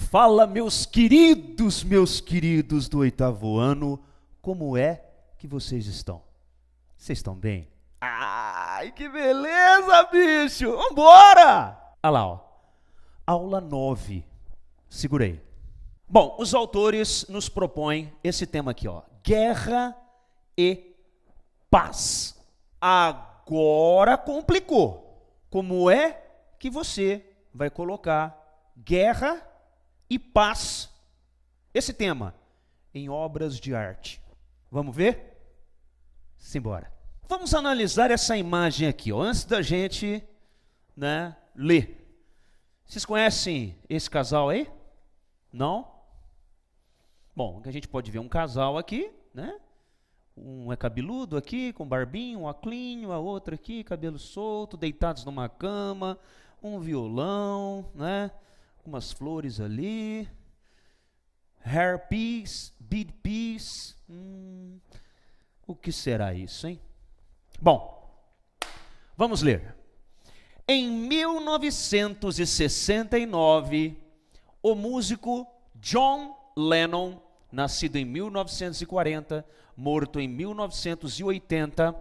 Fala, meus queridos do oitavo ano, como é que vocês estão? Vocês estão bem? Ai, que beleza, bicho! Vambora! Olha lá, ó. Aula 9. Segurei. Bom, os autores nos propõem esse tema aqui, ó. Guerra e paz. Agora complicou. Como é que você vai colocar guerra e paz, esse tema, em obras de arte? Vamos ver? Simbora. Vamos analisar essa imagem aqui, ó, antes da gente, ler. Vocês conhecem esse casal aí? Não? Bom, a gente pode ver um casal aqui, né? Um é cabeludo aqui, com barbinho, um óculinho, a outra aqui, cabelo solto, deitados numa cama, um violão, né? Umas flores ali. Hair piece, bead piece. O que será isso, hein? Bom, vamos ler. Em 1969, o músico John Lennon, nascido em 1940, morto em 1980,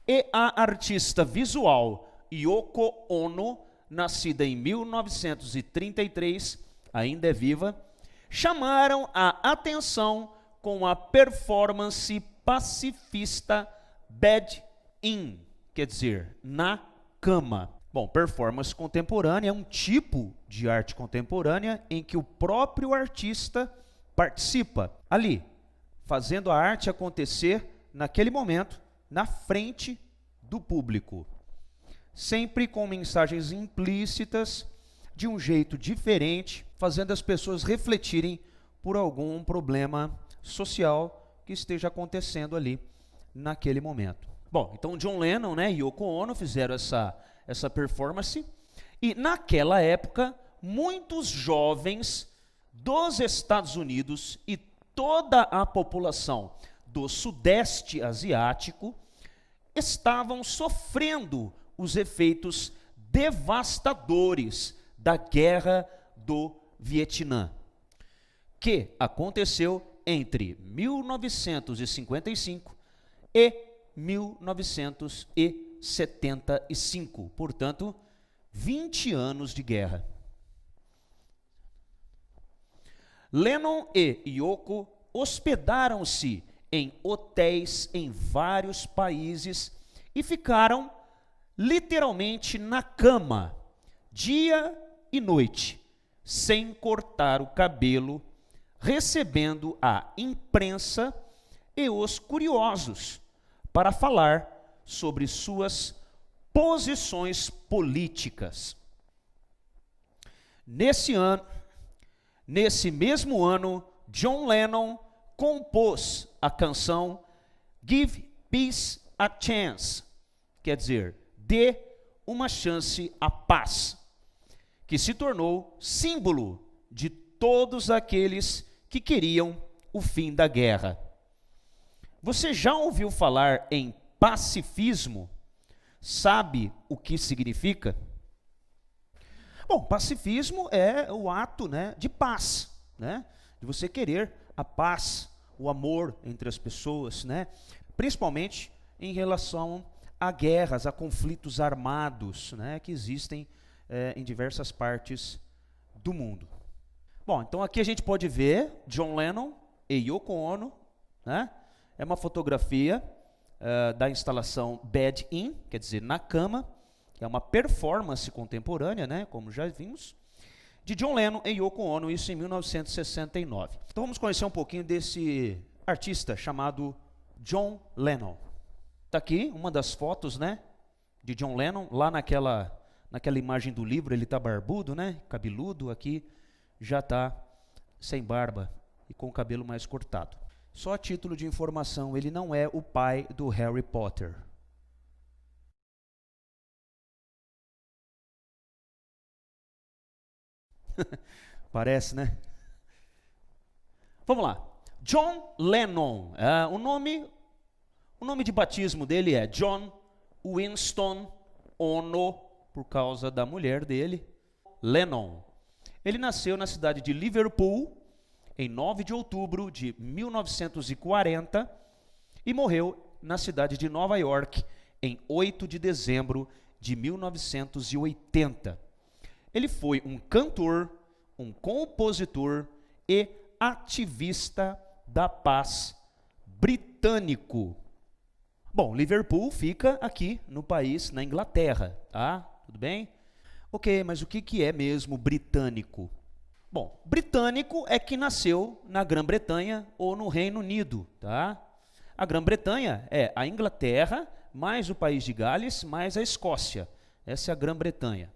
e a artista visual Yoko Ono, nascida em 1933, ainda é viva, chamaram a atenção com a performance pacifista Bed In, quer dizer, na cama. Bom, performance contemporânea é um tipo de arte contemporânea em que o próprio artista participa ali, fazendo a arte acontecer naquele momento, na frente do público. Sempre com mensagens implícitas, de um jeito diferente, fazendo as pessoas refletirem por algum problema social que esteja acontecendo ali naquele momento. Bom, então John Lennon, e Yoko Ono fizeram essa performance, e naquela época, muitos jovens dos Estados Unidos e toda a população do Sudeste Asiático estavam sofrendo os efeitos devastadores da Guerra do Vietnã, que aconteceu entre 1955 e 1975, portanto, 20 anos de guerra. Lennon e Yoko hospedaram-se em hotéis em vários países e ficaram literalmente na cama, dia e noite, sem cortar o cabelo, recebendo a imprensa e os curiosos para falar sobre suas posições políticas. Nesse mesmo ano, John Lennon compôs a canção Give Peace a Chance, quer dizer, dê uma chance à paz, que se tornou símbolo de todos aqueles que queriam o fim da guerra. Você já ouviu falar em pacifismo? Sabe o que significa? Bom, pacifismo é o ato, de paz, de você querer a paz, o amor entre as pessoas, principalmente em relação a guerras, a conflitos armados, que existem em diversas partes do mundo. Bom, então aqui a gente pode ver John Lennon e Yoko Ono, é uma fotografia da instalação Bed In, quer dizer, na cama, é uma performance contemporânea, como já vimos, de John Lennon e Yoko Ono, isso em 1969. Então vamos conhecer um pouquinho desse artista chamado John Lennon. Está aqui uma das fotos, de John Lennon, lá naquela imagem do livro, ele está barbudo, cabeludo, aqui já está sem barba e com o cabelo mais cortado. Só a título de informação, ele não é o pai do Harry Potter. Parece, Vamos lá. John Lennon, o nome de batismo dele é John Winston Ono, por causa da mulher dele, Lennon. Ele nasceu na cidade de Liverpool, em 9 de outubro de 1940, e morreu na cidade de Nova York, em 8 de dezembro de 1980. Ele foi um cantor, um compositor e ativista da paz britânico. Bom, Liverpool fica aqui no país, na Inglaterra, tá? Tudo bem? Ok, mas o que é mesmo britânico? Bom, britânico é que nasceu na Grã-Bretanha ou no Reino Unido, tá? A Grã-Bretanha é a Inglaterra, mais o país de Gales, mais a Escócia. Essa é a Grã-Bretanha.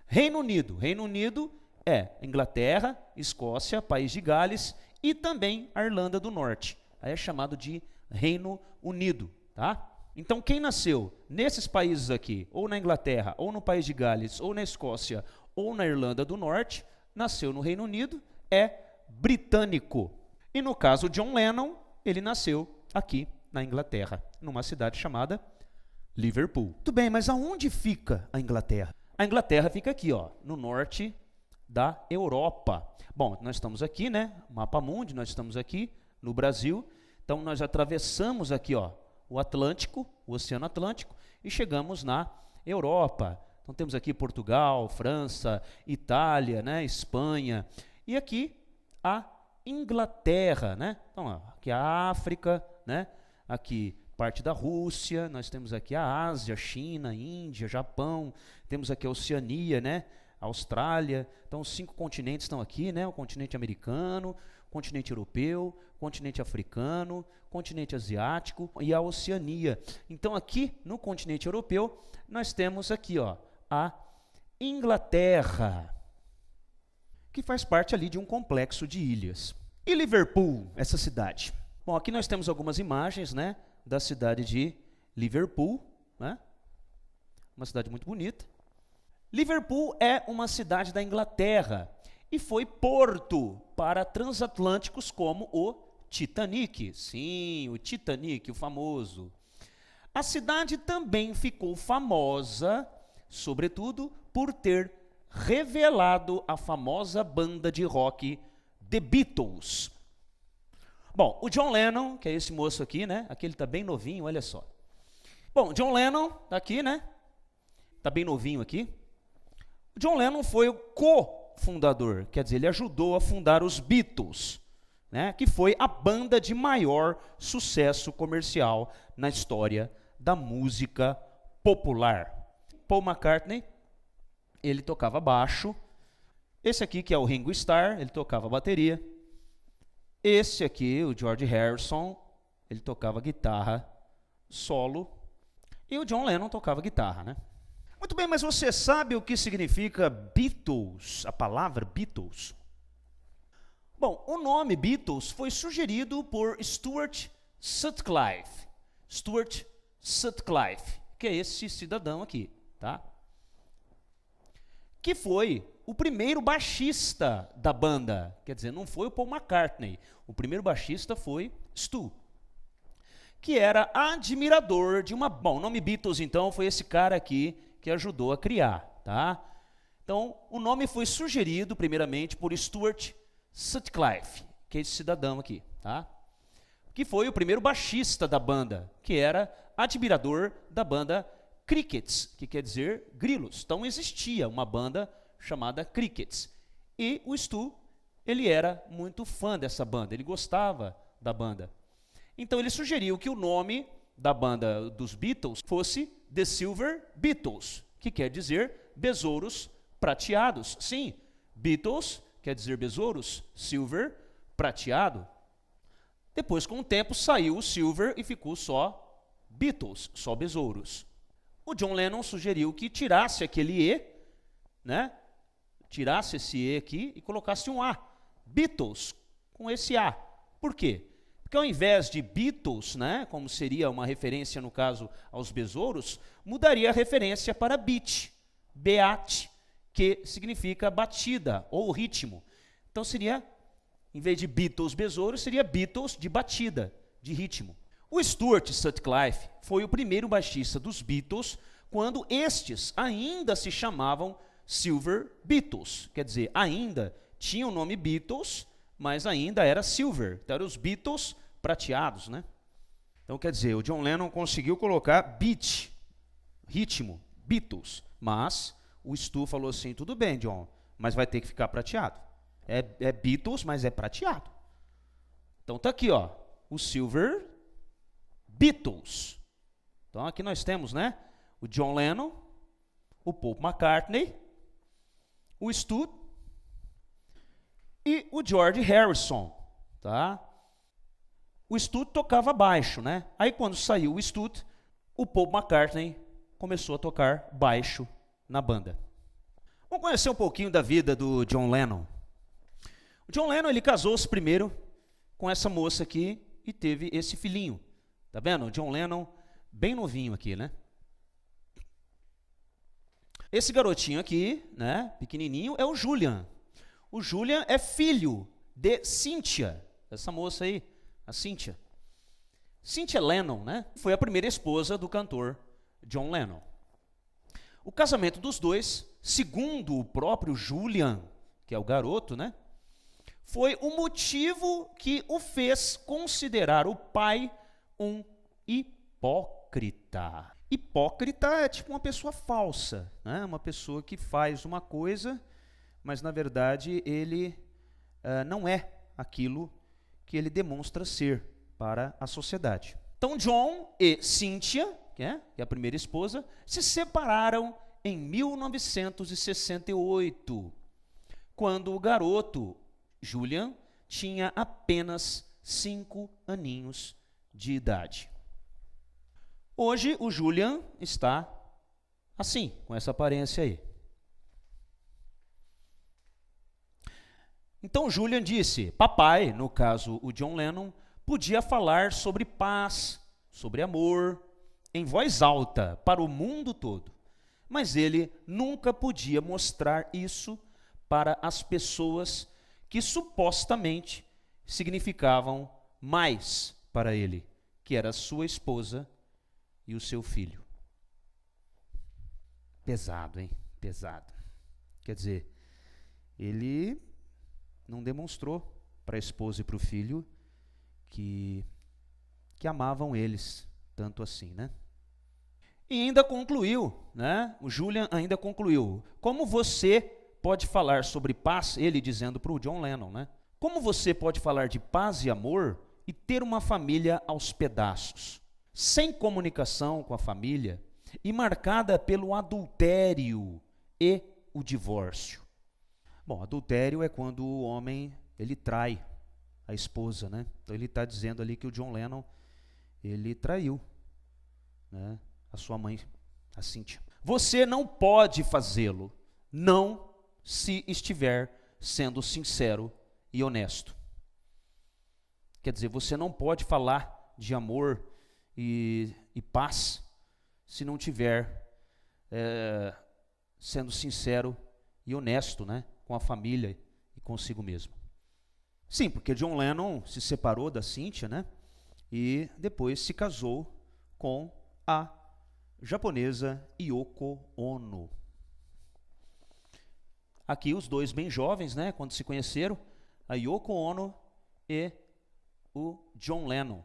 Reino Unido é Inglaterra, Escócia, país de Gales e também a Irlanda do Norte. Aí é chamado de Reino Unido, tá? Então quem nasceu nesses países aqui, ou na Inglaterra, ou no país de Gales, ou na Escócia, ou na Irlanda do Norte, nasceu no Reino Unido, é britânico. E no caso de John Lennon, ele nasceu aqui na Inglaterra, numa cidade chamada Liverpool. Muito bem, mas aonde fica a Inglaterra? A Inglaterra fica aqui, ó, no norte da Europa. Bom, nós estamos aqui, né? Mapa mundi, nós estamos aqui no Brasil. Então nós atravessamos aqui, ó, o Atlântico, o Oceano Atlântico, e chegamos na Europa. Então temos aqui Portugal, França, Itália, né, Espanha, e aqui a Inglaterra, né? Então, ó, aqui a África, né? Aqui parte da Rússia, nós temos aqui a Ásia, China, Índia, Japão, temos aqui a Oceania, né? A Austrália. Então os 5 continentes estão aqui, né? O continente americano, o continente europeu, o continente africano, o continente asiático e a Oceania. Então aqui no continente europeu nós temos aqui, ó, a Inglaterra, que faz parte ali de um complexo de ilhas. E Liverpool, essa cidade? Bom, aqui nós temos algumas imagens, né, da cidade de Liverpool, né? Uma cidade muito bonita. Liverpool é uma cidade da Inglaterra e foi porto para transatlânticos como o Titanic. Sim, o Titanic, o famoso. A cidade também ficou famosa, sobretudo, por ter revelado a famosa banda de rock The Beatles. Bom, o John Lennon, que é esse moço aqui, né? Aqui ele está bem novinho, olha só. Bom, John Lennon está aqui, né? Está bem novinho aqui. O John Lennon foi o co-fundador, quer dizer, ele ajudou a fundar os Beatles, né? Que foi a banda de maior sucesso comercial na história da música popular. Paul McCartney, ele tocava baixo. Esse aqui, que é o Ringo Starr, ele tocava bateria. Esse aqui, o George Harrison, ele tocava guitarra solo. E o John Lennon tocava guitarra, né? Muito bem, mas você sabe o que significa Beatles, a palavra Beatles? Bom, o nome Beatles foi sugerido por Stuart Sutcliffe. Stuart Sutcliffe, que é esse cidadão aqui, tá? Que foi o primeiro baixista da banda. Quer dizer, não foi o Paul McCartney. O primeiro baixista foi Stu, que era admirador de uma... Bom, o nome Beatles, então, foi esse cara aqui que ajudou a criar, tá? Então, o nome foi sugerido, primeiramente, por Stuart Sutcliffe, que é esse cidadão aqui, tá? Que foi o primeiro baixista da banda, que era admirador da banda Crickets, que quer dizer grilos. Então, existia uma banda chamada Crickets. E o Stu, ele era muito fã dessa banda, ele gostava da banda. Então, ele sugeriu que o nome da banda dos Beatles fosse The Silver Beatles, que quer dizer besouros prateados. Sim, Beatles quer dizer besouros, Silver, prateado. Depois, com o tempo, saiu o Silver e ficou só Beatles, só besouros. O John Lennon sugeriu que tirasse aquele E, né? Tirasse esse E aqui e colocasse um A. Beatles, com esse A. Por quê? Porque ao invés de Beatles, né, como seria uma referência, no caso, aos besouros, mudaria a referência para beat, beat, que significa batida ou ritmo. Então seria, em vez de Beatles, besouros, seria Beatles de batida, de ritmo. O Stuart Sutcliffe foi o primeiro baixista dos Beatles quando estes ainda se chamavam Silver Beatles. Quer dizer, ainda tinha o nome Beatles, mas ainda era Silver. Então eram os Beatles prateados, né? Então quer dizer, o John Lennon conseguiu colocar beat, ritmo, Beatles. Mas o Stu falou assim, tudo bem, John, mas vai ter que ficar prateado. É Beatles, mas é prateado. Então tá aqui, ó, o Silver Beatles. Então aqui nós temos, né, o John Lennon, o Paul McCartney, o Stu e o George Harrison, tá? O Stu tocava baixo, né? Aí quando saiu o Stu, o Paul McCartney começou a tocar baixo na banda. Vamos conhecer um pouquinho da vida do John Lennon. O John Lennon, ele casou-se primeiro com essa moça aqui e teve esse filhinho. Tá vendo? O John Lennon, bem novinho aqui, né? Esse garotinho aqui, né, pequenininho, é o Julian. O Julian é filho de Cynthia, essa moça aí, a Cynthia. Cynthia Lennon, né, foi a primeira esposa do cantor John Lennon. O casamento dos dois, segundo o próprio Julian, que é o garoto, né, foi o motivo que o fez considerar o pai um hipócrita. Hipócrita é tipo uma pessoa falsa, né? Uma pessoa que faz uma coisa, mas na verdade ele não é aquilo que ele demonstra ser para a sociedade. Então John e Cynthia, que é a primeira esposa, se separaram em 1968, quando o garoto Julian tinha apenas 5 aninhos de idade. Hoje o Julian está assim, com essa aparência aí. Então Julian disse, papai, no caso o John Lennon, podia falar sobre paz, sobre amor, em voz alta para o mundo todo. Mas ele nunca podia mostrar isso para as pessoas que supostamente significavam mais para ele, que era sua esposa e o seu filho. Pesado, hein? Pesado. Quer dizer, ele não demonstrou para a esposa e para o filho que amavam eles tanto assim, né? E ainda concluiu, né? O Julian ainda concluiu. Como você pode falar sobre paz, ele dizendo para o John Lennon, né? Como você pode falar de paz e amor e ter uma família aos pedaços? Sem comunicação com a família e marcada pelo adultério e o divórcio. Bom, adultério é quando o homem ele trai a esposa, né? Então ele está dizendo ali que o John Lennon ele traiu, né, a sua mãe, a Cynthia. Você não pode fazê-lo, não se estiver sendo sincero e honesto. Quer dizer, você não pode falar de amor e paz se não tiver sendo sincero e honesto, né, com a família e consigo mesmo. Sim, porque John Lennon se separou da Cynthia, né, e depois se casou com a japonesa Yoko Ono. Aqui os dois bem jovens, né, quando se conheceram, a Yoko Ono e o John Lennon.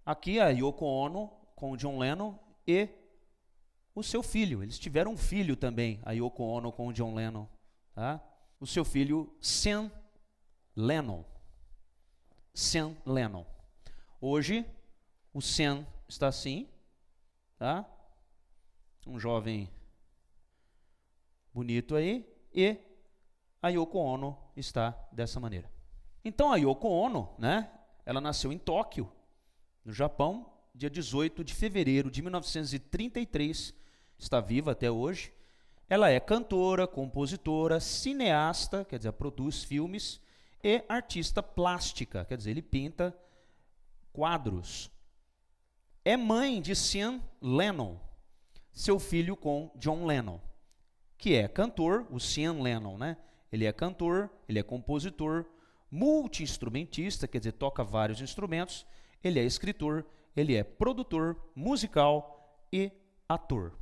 Aqui a Yoko Ono com o John Lennon e o seu filho. Eles tiveram um filho também, a Yoko Ono com o John Lennon. Tá? O seu filho, Sean Lennon. Sean Lennon. Hoje, o Sean está assim, tá? Um jovem bonito aí, e a Yoko Ono está dessa maneira. Então a Yoko Ono, né, ela nasceu em Tóquio, no Japão, dia 18 de fevereiro de 1933, está viva até hoje. Ela é cantora, compositora, cineasta, quer dizer, produz filmes, e artista plástica, quer dizer, ele pinta quadros. É mãe de Sean Lennon, seu filho com John Lennon, que é cantor, o Sean Lennon, né? Ele é cantor, ele é compositor, multi-instrumentista, quer dizer, toca vários instrumentos, ele é escritor, ele é produtor musical e ator.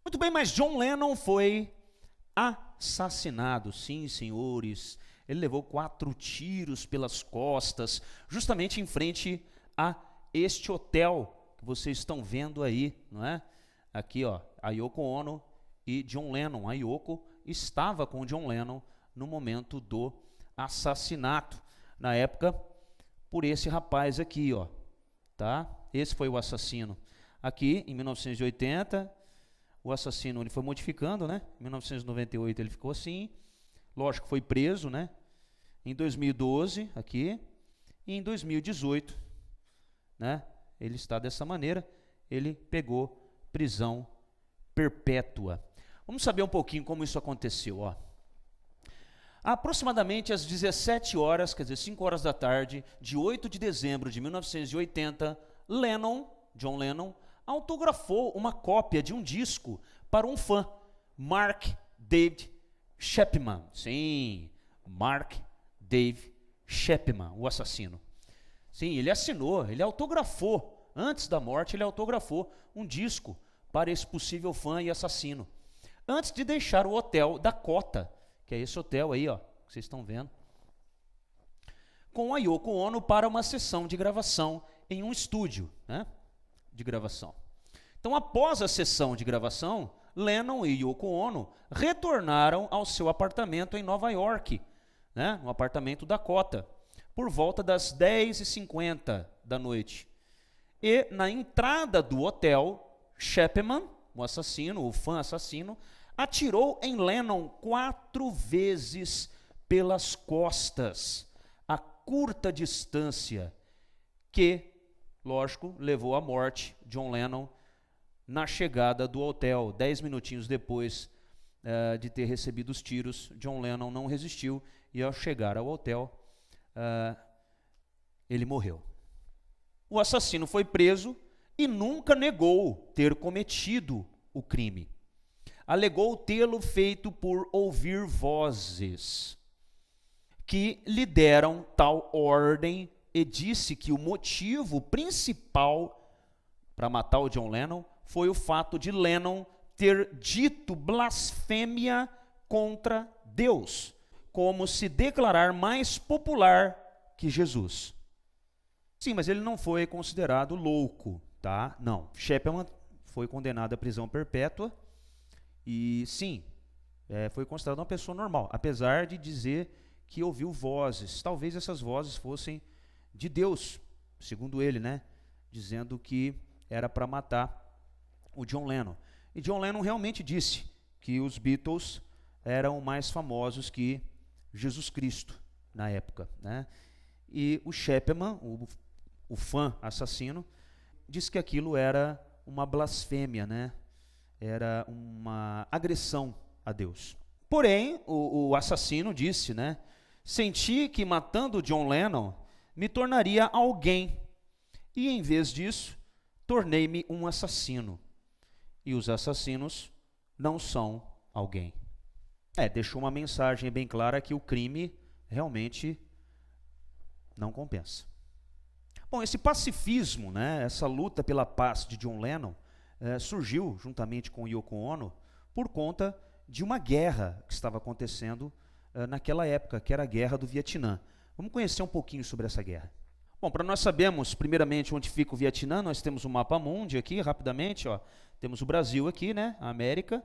Muito bem, mas John Lennon foi assassinado. Sim, senhores, ele levou 4 tiros pelas costas, justamente em frente a este hotel que vocês estão vendo aí, não é? Aqui, ó, a Yoko Ono e John Lennon. A Yoko estava com John Lennon no momento do assassinato, na época, por esse rapaz aqui, ó, tá? Esse foi o assassino. Aqui, em 1980, o assassino ele foi modificando, né? Em 1998 ele ficou assim, lógico, foi preso, né? Em 2012, aqui, e em 2018, né? Ele está dessa maneira, ele pegou prisão perpétua. Vamos saber um pouquinho como isso aconteceu, ó. Aproximadamente às 17 horas, quer dizer, 5 horas da tarde, de 8 de dezembro de 1980, John Lennon, autografou uma cópia de um disco para um fã, Mark David Chapman. Sim, Mark David Chapman, o assassino. Sim, ele assinou, ele autografou, antes da morte ele autografou um disco para esse possível fã e assassino, antes de deixar o hotel Dakota, que é esse hotel aí, ó, que vocês estão vendo, com a Yoko Ono para uma sessão de gravação em um estúdio, né, de gravação. Então, após a sessão de gravação, Lennon e Yoko Ono retornaram ao seu apartamento em Nova York, né, no apartamento Dakota, por volta das 10h50 da noite. E na entrada do hotel, Chapman, o assassino, o fã assassino, atirou em Lennon 4 vezes pelas costas, a curta distância, que, lógico, levou à morte John Lennon na chegada do hotel. 10 minutinhos depois de ter recebido os tiros, John Lennon não resistiu e, ao chegar ao hotel, ele morreu. O assassino foi preso e nunca negou ter cometido o crime. Alegou tê-lo feito por ouvir vozes que lhe deram tal ordem e disse que o motivo principal para matar o John Lennon foi o fato de Lennon ter dito blasfêmia contra Deus, como se declarar mais popular que Jesus. Sim, mas ele não foi considerado louco, tá? Não. Chapman foi condenado à prisão perpétua e, sim, foi considerado uma pessoa normal, apesar de dizer que ouviu vozes. Talvez essas vozes fossem de Deus, segundo ele, né? Dizendo que era para matar o John Lennon. E John Lennon realmente disse que os Beatles eram mais famosos que Jesus Cristo na época, né? E o Chapman, o fã assassino, disse que aquilo era uma blasfêmia, né? Era uma agressão a Deus. Porém, o assassino disse, né? Senti que matando John Lennon me tornaria alguém, e em vez disso, tornei-me um assassino. E os assassinos não são alguém. Deixou uma mensagem bem clara que o crime realmente não compensa. Bom, esse pacifismo, né, essa luta pela paz de John Lennon, surgiu juntamente com Yoko Ono por conta de uma guerra que estava acontecendo naquela época, que era a Guerra do Vietnã. Vamos conhecer um pouquinho sobre essa guerra. Bom, para nós sabermos, primeiramente, onde fica o Vietnã, nós temos o mapa mundi aqui, rapidamente, ó. Temos o Brasil aqui, né, a América.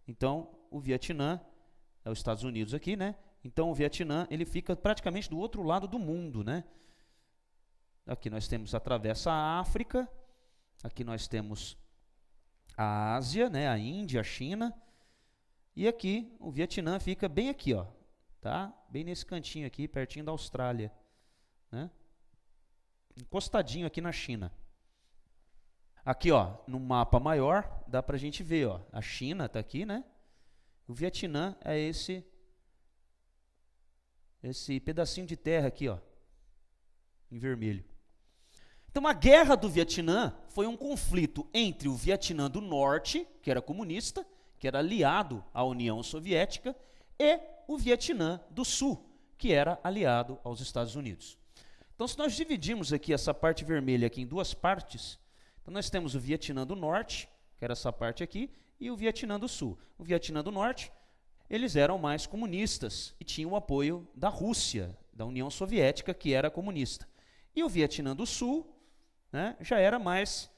Então, o Vietnã é os Estados Unidos aqui, né? Então, o Vietnã, ele fica praticamente do outro lado do mundo, né? Aqui nós temos, atravessa a África, aqui nós temos a Ásia, né, a Índia, a China, e aqui o Vietnã fica bem aqui, ó, tá? Bem nesse cantinho aqui, pertinho da Austrália, né? Encostadinho aqui na China. Aqui, ó, no mapa maior, dá pra gente ver, ó, a China tá aqui, né? O Vietnã é esse pedacinho de terra aqui, ó, em vermelho. Então, a Guerra do Vietnã foi um conflito entre o Vietnã do Norte, que era comunista, que era aliado à União Soviética, e o Vietnã do Sul, que era aliado aos Estados Unidos. Então, se nós dividirmos aqui essa parte vermelha aqui em duas partes, então nós temos o Vietnã do Norte, que era essa parte aqui, e o Vietnã do Sul. O Vietnã do Norte, eles eram mais comunistas e tinham o apoio da Rússia, da União Soviética, que era comunista. E o Vietnã do Sul, né, já era mais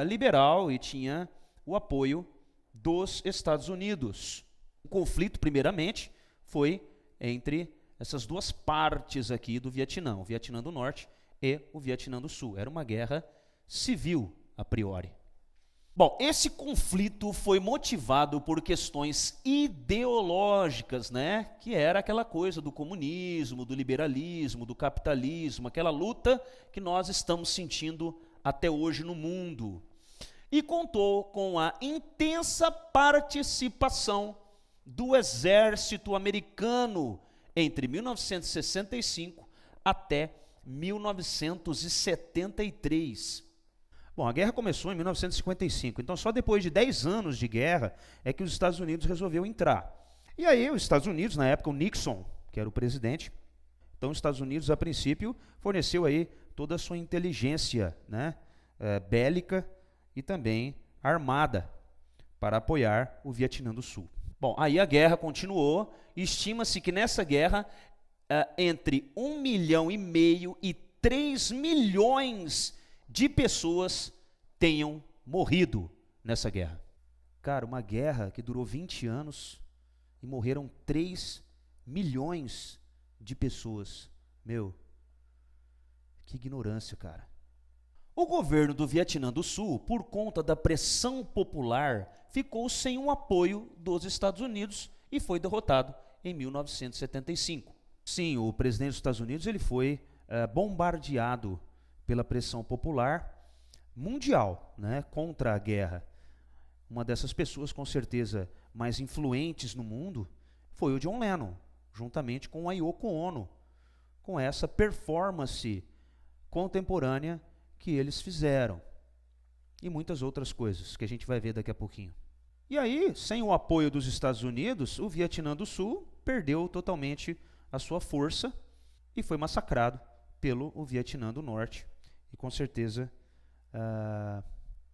liberal e tinha o apoio dos Estados Unidos. O conflito, primeiramente, foi entre essas duas partes aqui do Vietnã, o Vietnã do Norte e o Vietnã do Sul. Era uma guerra civil, a priori. Bom, esse conflito foi motivado por questões ideológicas, né? Que era aquela coisa do comunismo, do liberalismo, do capitalismo, aquela luta que nós estamos sentindo até hoje no mundo. E contou com a intensa participação do exército americano entre 1965 até 1973. Bom, a guerra começou em 1955, então só depois de 10 anos de guerra é que os Estados Unidos resolveu entrar. E aí os Estados Unidos, na época o Nixon, que era o presidente, então os Estados Unidos a princípio forneceu aí toda a sua inteligência, né, bélica e também armada para apoiar o Vietnã do Sul. Bom, aí a guerra continuou e estima-se que nessa guerra entre 1,5 milhão e 3 milhões de pessoas tenham morrido nessa guerra. Cara, uma guerra que durou 20 anos e morreram 3 milhões de pessoas. Meu, que ignorância, cara. O governo do Vietnã do Sul, por conta da pressão popular, ficou sem o apoio dos Estados Unidos e foi derrotado em 1975. Sim, o presidente dos Estados Unidos ele foi bombardeado pela pressão popular mundial, né, contra a guerra. Uma dessas pessoas, com certeza, mais influentes no mundo, foi o John Lennon, juntamente com a Yoko Ono, com essa performance contemporânea que eles fizeram. E muitas outras coisas que a gente vai ver daqui a pouquinho. E aí, sem o apoio dos Estados Unidos, o Vietnã do Sul perdeu totalmente a sua força e foi massacrado pelo Vietnã do Norte. E com certeza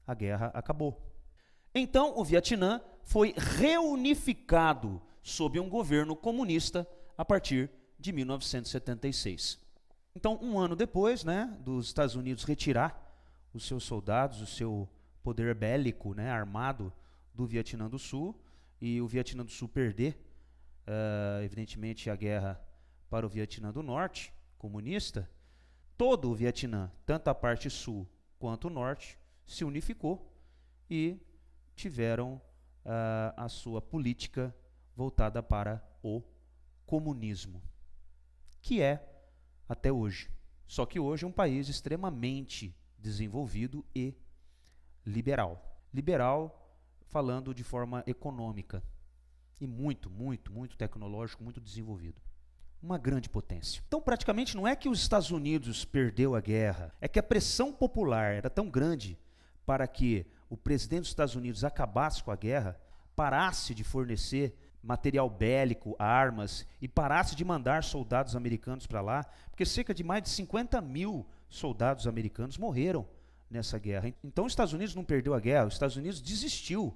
a guerra acabou. Então o Vietnã foi reunificado sob um governo comunista a partir de 1976. Então, um ano depois, né, dos Estados Unidos retirar os seus soldados, o seu poder bélico, né, armado do Vietnã do Sul, e o Vietnã do Sul perder, evidentemente, a guerra para o Vietnã do Norte, comunista, todo o Vietnã, tanto a parte sul quanto o norte, se unificou e tiveram a sua política voltada para o comunismo, que é até hoje. Só que hoje é um país extremamente desenvolvido e liberal. Liberal falando de forma econômica e muito tecnológico, muito desenvolvido. Uma grande potência. Então, praticamente, não é que os Estados Unidos perdeu a guerra, é que a pressão popular era tão grande para que o presidente dos Estados Unidos acabasse com a guerra, parasse de fornecer material bélico, armas, e parasse de mandar soldados americanos para lá, porque cerca de mais de 50 mil soldados americanos morreram nessa guerra. Então, os Estados Unidos não perdeu a guerra, os Estados Unidos desistiu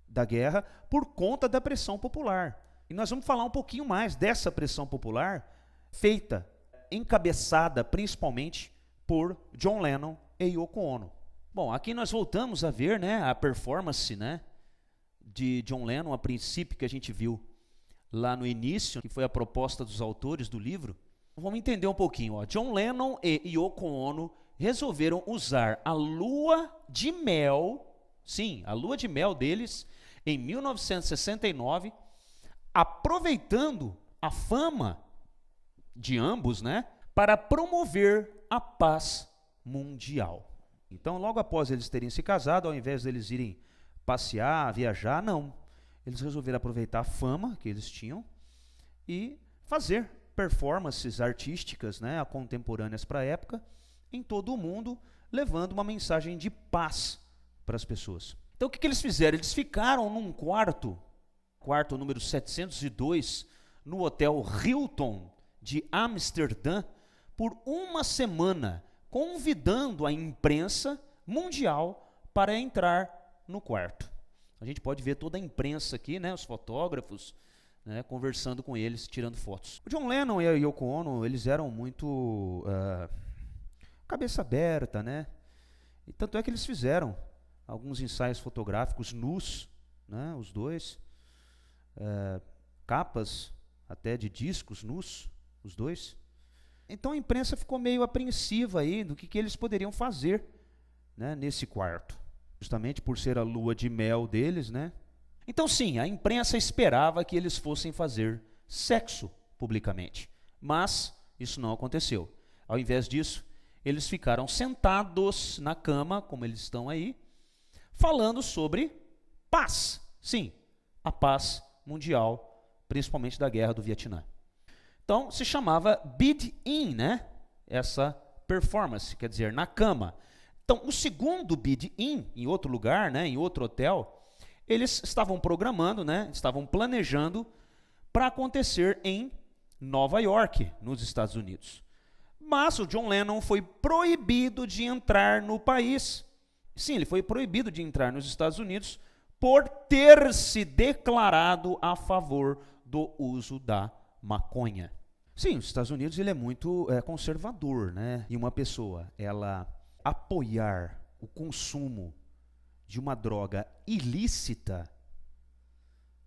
da guerra por conta da pressão popular. E nós vamos falar um pouquinho mais dessa pressão popular, feita, encabeçada principalmente por John Lennon e Yoko Ono. Bom, aqui nós voltamos a ver, né, a performance, né, de John Lennon, a princípio que a gente viu lá no início, que foi a proposta dos autores do livro. Vamos entender um pouquinho. Ó. John Lennon e Yoko Ono resolveram usar a lua de mel, sim, a lua de mel deles, em 1969, aproveitando a fama de ambos, né, para promover a paz mundial. Então, logo após eles terem se casado, ao invés deles irem passear, viajar, não. Eles resolveram aproveitar a fama que eles tinham e fazer performances artísticas, né, contemporâneas para a época, em todo o mundo, levando uma mensagem de paz para as pessoas. Então, o que eles fizeram? Eles ficaram num quarto número 702, no Hotel Hilton de Amsterdã, por uma semana, convidando a imprensa mundial para entrar no quarto. A gente pode ver toda a imprensa aqui, né, os fotógrafos, né, conversando com eles, tirando fotos. O John Lennon e a Yoko Ono, eles eram muito cabeça aberta, né? E tanto é que eles fizeram alguns ensaios fotográficos nus, né, os dois, capas até de discos nus, os dois. Então a imprensa ficou meio apreensiva aí do que eles poderiam fazer, né, nesse quarto, justamente por ser a lua de mel deles, né? Então sim, a imprensa esperava que eles fossem fazer sexo publicamente, mas isso não aconteceu. Ao invés disso, eles ficaram sentados na cama, como eles estão aí, falando sobre paz. Sim, a paz mundial, principalmente da guerra do Vietnã. Então, se chamava Bid-In, né? Essa performance, quer dizer, na cama. Então, o segundo Bid-In, em outro lugar, né, em outro hotel, eles estavam programando, né, estavam planejando para acontecer em Nova York, nos Estados Unidos. Mas o John Lennon foi proibido de entrar no país. Sim, ele foi proibido de entrar nos Estados Unidos por ter se declarado a favor do uso da maconha. Sim, os Estados Unidos ele é muito conservador, né? E uma pessoa, ela apoiar o consumo de uma droga ilícita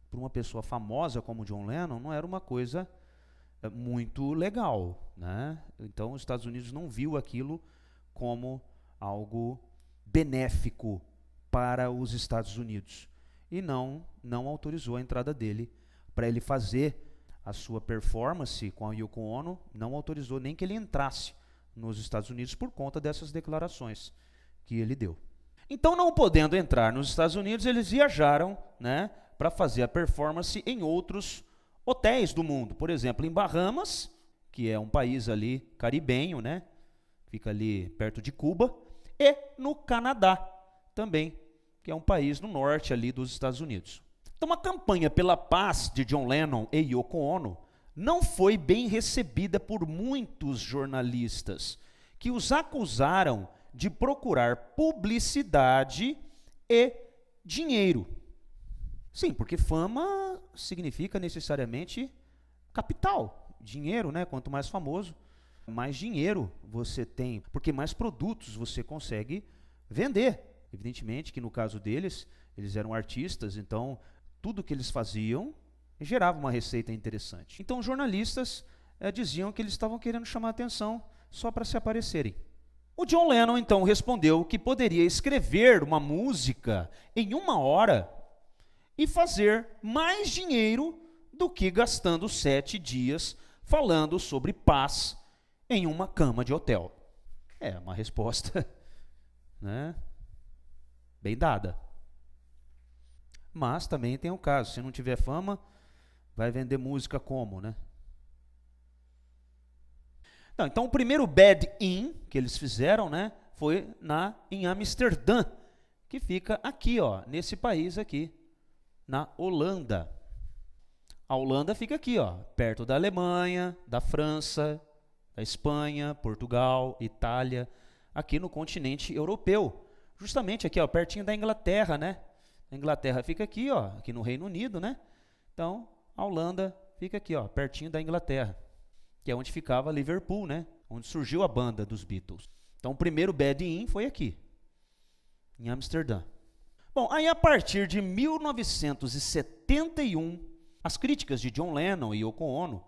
por uma pessoa famosa como John Lennon não era uma coisa muito legal, né? Então os Estados Unidos não viu aquilo como algo benéfico para os Estados Unidos e não autorizou a entrada dele para ele fazer a sua performance com a Yoko Ono, não autorizou nem que ele entrasse nos Estados Unidos por conta dessas declarações que ele deu. Então, não podendo entrar nos Estados Unidos, eles viajaram, né, para fazer a performance em outros hotéis do mundo. Por exemplo, em Bahamas, que é um país ali caribenho, né, fica ali perto de Cuba, e no Canadá também, que é um país no norte ali dos Estados Unidos. Então, a campanha pela paz de John Lennon e Yoko Ono não foi bem recebida por muitos jornalistas, que os acusaram de procurar publicidade e dinheiro. Sim, porque fama significa necessariamente capital, dinheiro, né? Quanto mais famoso, mais dinheiro você tem, porque mais produtos você consegue vender. Evidentemente que no caso deles, eles eram artistas, então tudo que eles faziam gerava uma receita interessante. Então os jornalistas diziam que eles estavam querendo chamar atenção só para se aparecerem. O John Lennon então respondeu que poderia escrever uma música em 1 hora e fazer mais dinheiro do que gastando 7 dias falando sobre paz em uma cama de hotel. É uma resposta, né, bem dada. Mas também tem o caso, se não tiver fama, vai vender música como, né? Não, então o primeiro bed-in que eles fizeram, né, foi em Amsterdã, que fica aqui, ó, nesse país aqui, na Holanda. A Holanda fica aqui, ó, perto da Alemanha, da França, da Espanha, Portugal, Itália, aqui no continente europeu. Justamente aqui, ó, pertinho da Inglaterra, né? A Inglaterra fica aqui, ó, aqui no Reino Unido, né? Então, a Holanda fica aqui, ó, pertinho da Inglaterra, que é onde ficava Liverpool, né? Onde surgiu a banda dos Beatles. Então, o primeiro bed-in foi aqui, em Amsterdã. Bom, aí a partir de 1971, as críticas de John Lennon e Yoko Ono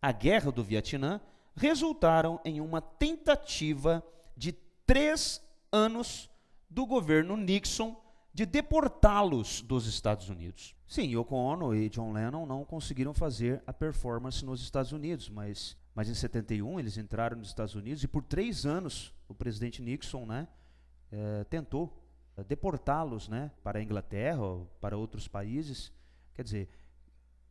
à guerra do Vietnã resultaram em uma tentativa de 3 anos do governo Nixon de deportá-los dos Estados Unidos. Sim, Yoko Ono e John Lennon não conseguiram fazer a performance nos Estados Unidos, mas em 71 eles entraram nos Estados Unidos e por 3 anos o presidente Nixon, né, tentou deportá-los, né, para a Inglaterra ou para outros países. Quer dizer,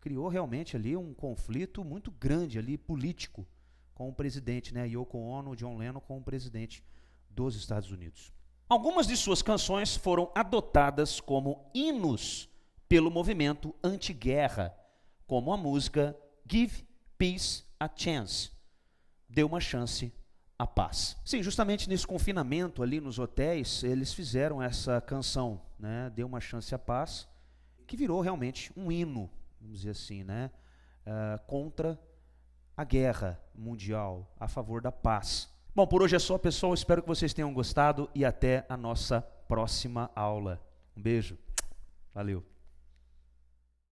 criou realmente ali um conflito muito grande ali político com o presidente, né, Yoko Ono, John Lennon com o presidente dos Estados Unidos. Algumas de suas canções foram adotadas como hinos pelo movimento anti-guerra, como a música Give Peace a Chance, Dê uma chance à paz. Sim, justamente nesse confinamento ali nos hotéis, eles fizeram essa canção, né, Dê uma chance à paz, que virou realmente um hino, vamos dizer assim, né, contra a guerra mundial, a favor da paz. Bom, por hoje é só, pessoal. Espero que vocês tenham gostado e até a nossa próxima aula. Um beijo. Valeu.